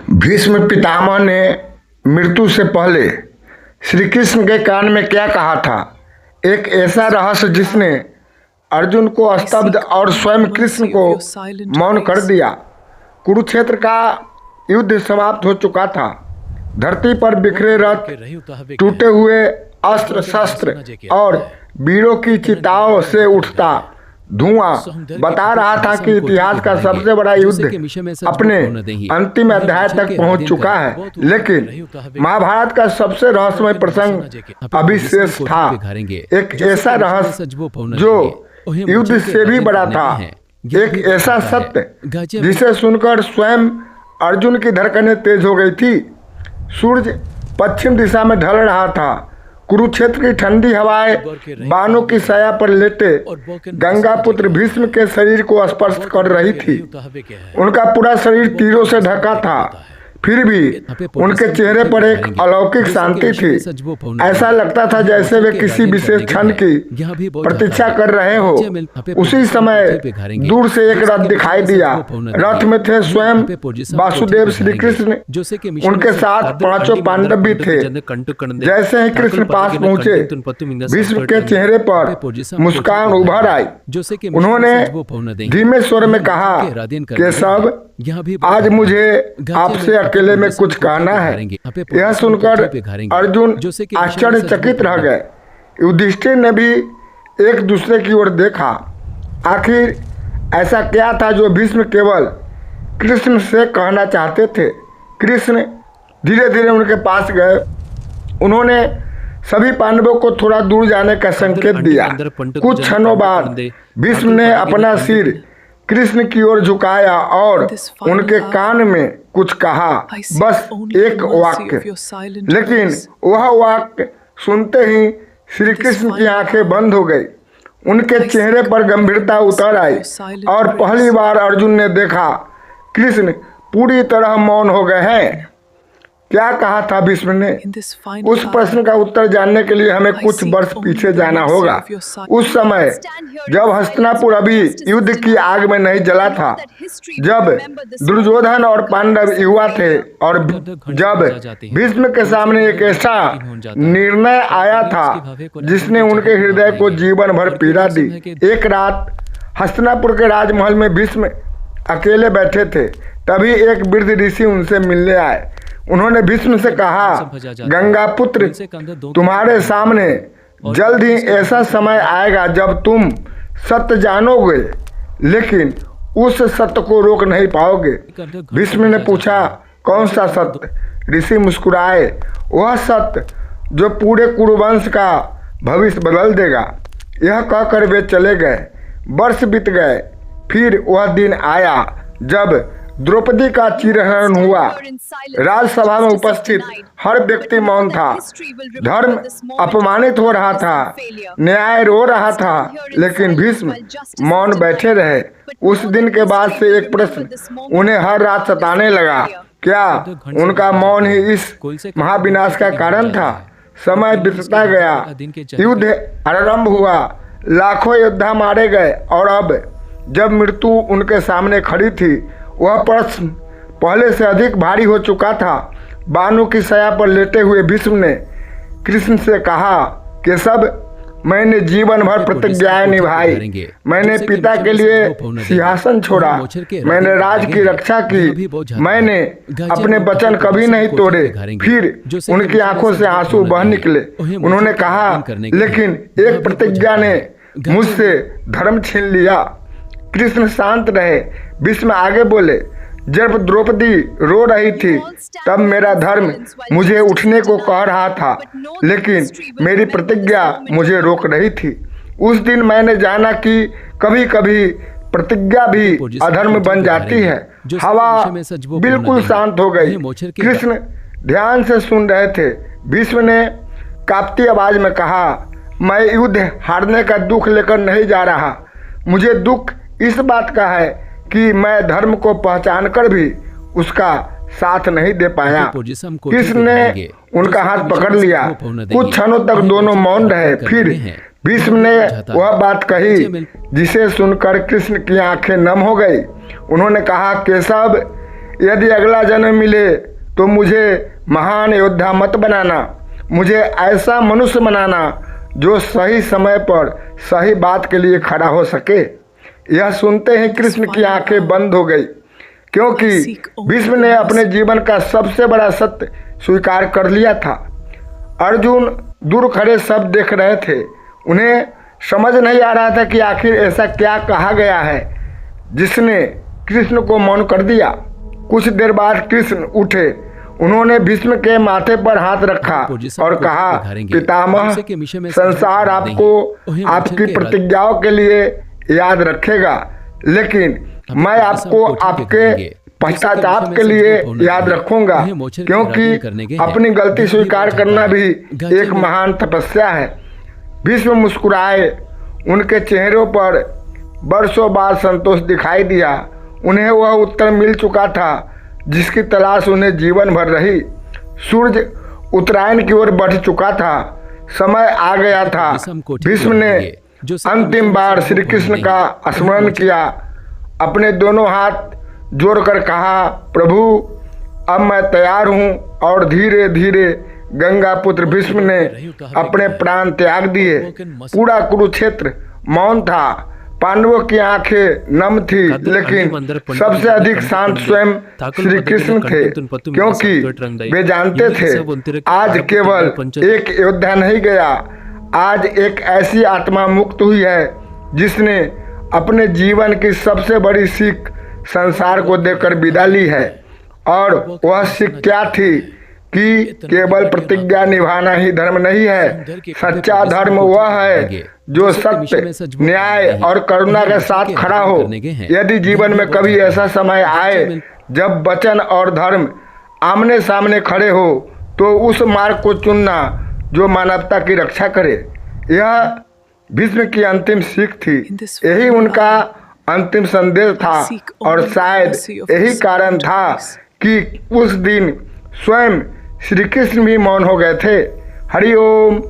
भीष्म पितामह ने मृत्यु से पहले श्री कृष्ण के कान में क्या कहा था? एक ऐसा रहस्य जिसने अर्जुन को स्तब्ध और स्वयं कृष्ण को मौन कर दिया। कुरुक्षेत्र का युद्ध समाप्त हो चुका था। धरती पर बिखरे रथ, टूटे हुए अस्त्र शस्त्र और वीरों की चिताओं से उठता धुआं बता रहा था कि इतिहास का सबसे बड़ा युद्ध अपने अंतिम अध्याय तक पहुंच चुका है। लेकिन महाभारत का सबसे रहस्यमय प्रसंग अभी शेष था। एक ऐसा रहस्य जो युद्ध से भी बड़ा था, एक ऐसा सत्य जिसे सुनकर स्वयं अर्जुन की धड़कनें तेज हो गई थी। सूरज पश्चिम दिशा में ढल रहा था। कुरुक्षेत्र की ठंडी हवाएं बाणों की सया पर लेटे गंगा पुत्र भीष्म के शरीर को स्पर्श कर रही थी। उनका पूरा शरीर तीरों से ढका था, फिर भी उनके चेहरे पर एक अलौकिक शांति थी। ऐसा लगता था जैसे वे किसी विशेष क्षण की प्रतीक्षा कर रहे हो। उसी समय दूर से एक रथ दिखाई दिया। रथ में थे स्वयं वासुदेव श्री कृष्ण, उनके साथ पांचों पांडव भी थे। जैसे ही कृष्ण पास पहुंचे, भीष्म के चेहरे पर मुस्कान उभर आई। उन्होंने धीमे स्वर में कहा, केशव, आज मुझे आपसे अकेले में कुछ कहना है। यह सुनकर अर्जुन आश्चर्यचकित रह गए। युधिष्ठिर ने भी एक दूसरे की ओर देखा। आखिर ऐसा क्या था जो भीष्म केवल कृष्ण से कहना चाहते थे? कृष्ण धीरे धीरे उनके पास गए। उन्होंने सभी पांडवों को थोड़ा दूर जाने का संकेत दिया। कुछ क्षणों बाद भीष्म ने अपना सिर कृष्ण की ओर झुकाया और उनके कान में कुछ कहा, बस एक वाक्य। लेकिन वह वाक्य सुनते ही श्री कृष्ण की आंखें बंद हो गई। उनके चेहरे पर गंभीरता उतर आई और पहली बार अर्जुन ने देखा कृष्ण पूरी तरह मौन हो गए हैं। क्या कहा था भीष्म ने? उस प्रश्न का उत्तर जानने के लिए हमें कुछ वर्ष पीछे जाना होगा। उस समय जब हस्तिनापुर अभी युद्ध की आग में नहीं जला था, जब दुर्योधन और पांडव युवा थे और जब भीष्म के सामने एक ऐसा निर्णय आया था जिसने उनके हृदय को जीवन भर पीड़ा दी। एक रात हस्तिनापुर के राजमहल में भीष्म अकेले बैठे थे। तभी एक वृद्ध ऋषि उनसे मिलने आए। उन्होंने भीष्म से कहा, गंगा पुत्र, तुम्हारे सामने जल्द ही ऐसा समय आएगा जब तुम सत्य जानोगे, लेकिन उस सत्य को रोक नहीं पाओगे। भीष्म ने पूछा, कौन सा सत्य? ऋषि मुस्कुराए, वह सत्य जो पूरे कुरुवंश का भविष्य बदल देगा। यह कहकर वे चले गए। वर्ष बीत गए। फिर वह दिन आया जब द्रौपदी का चीरहरण हुआ। राजसभा में उपस्थित हर व्यक्ति मौन था। धर्म अपमानित हो रहा था, न्याय रो रहा था, लेकिन भीष्म मौन बैठे रहे। उस दिन के बाद से एक प्रश्न उन्हें हर रात सताने लगा, क्या उनका मौन ही इस महाविनाश का कारण था? समय बीतता गया, युद्ध आरंभ हुआ, लाखों योद्धा मारे गए और अब जब मृत्यु उनके सामने खड़ी थी, वह प्रश्न पहले से अधिक भारी हो चुका था। बाणों की सया पर लेटे हुए भीष्म ने कृष्ण से कहा, केशव, मैंने जीवन भर प्रतिज्ञाएं निभाई। मैंने पिता के लिए सिंहासन छोड़ा, मैंने राज की रक्षा की, मैंने अपने वचन कभी नहीं तोड़े। फिर उनकी आंखों से आंसू बह निकले। उन्होंने कहा, लेकिन एक प्रतिज्ञा ने मुझसे धर्म छीन लिया। कृष्ण शांत रहे। भीष्म आगे बोले, जब द्रौपदी रो रही थी तब मेरा धर्म मुझे उठने को कह रहा था, लेकिन मेरी प्रतिज्ञा मुझे रोक रही थी। उस दिन मैंने जाना कि कभी कभी प्रतिज्ञा भी अधर्म बन जाती है। हवा बिल्कुल शांत हो गई। कृष्ण ध्यान से सुन रहे थे। भीष्म ने कांपती आवाज में कहा, मैं युद्ध हारने का दुख लेकर नहीं जा रहा। मुझे दुख इस बात का है कि मैं धर्म को पहचान कर भी उसका साथ नहीं दे पाया। कृष्ण ने उनका हाथ पकड़ लिया। कुछ क्षणों तक दोनों मौन रहे। फिर भीष्म ने वह बात कही जिसे सुनकर कृष्ण की आंखें नम हो गई। उन्होंने कहा, केशव, यदि अगला जन्म मिले तो मुझे महान योद्धा मत बनाना, मुझे ऐसा मनुष्य बनाना जो सही समय पर सही बात के लिए खड़ा हो सके। यह सुनते ही कृष्ण की आंखें बंद हो गई, क्योंकि भीष्म ने अपने जीवन का सबसे बड़ा सत्य स्वीकार कर लिया था। अर्जुन दूर खड़े सब देख रहे थे। उन्हें समझ नहीं आ रहा था कि आखिर ऐसा क्या कहा गया है जिसने कृष्ण को मौन कर दिया। कुछ देर बाद कृष्ण उठे। उन्होंने भीष्म के माथे पर हाथ रखा और कहा, पितामह, संसार आपको आपकी प्रतिज्ञाओं के लिए याद रखेगा, लेकिन मैं आपको आपके पश्चाताप के लिए याद रखूंगा, क्योंकि अपनी गलती स्वीकार करना भी एक महान तपस्या है। भीष्म मुस्कुराए। उनके चेहरों पर बरसों बाद संतोष दिखाई दिया। उन्हें वह उत्तर मिल चुका था जिसकी तलाश उन्हें जीवन भर रही। सूरज उत्तरायण की ओर बढ़ चुका था। समय आ गया था। भीष्म ने अंतिम बार श्री कृष्ण का स्मरण किया। अपने दोनों हाथ जोड़कर कहा, प्रभु, अब मैं तैयार हूँ। और धीरे धीरे गंगा पुत्र भीष्म ने अपने प्राण त्याग दिए। पूरा कुरुक्षेत्र मौन था। पांडवों की आंखें नम थी, लेकिन सबसे अधिक शांत स्वयं श्री कृष्ण थे, क्योंकि वे जानते थे आज केवल एक योद्धा नहीं गया, आज एक ऐसी आत्मा मुक्त हुई है जिसने अपने जीवन की सबसे बड़ी सीख संसार को देकर विदा ली है। और वह सीख क्या थी कि केवल प्रतिज्ञा निभाना ही धर्म नहीं है। सच्चा धर्म वह है जो सत्य, न्याय और करुणा के साथ खड़ा हो। यदि जीवन में कभी ऐसा समय आए जब वचन और धर्म आमने सामने खड़े हो, तो उस मार्ग को चुनना जो मानवता की रक्षा करे। यह भीष्म की अंतिम सीख थी। यही उनका अंतिम संदेश था, और शायद यही कारण था कि उस दिन स्वयं श्री कृष्ण भी मौन हो गए थे। हरि ओम।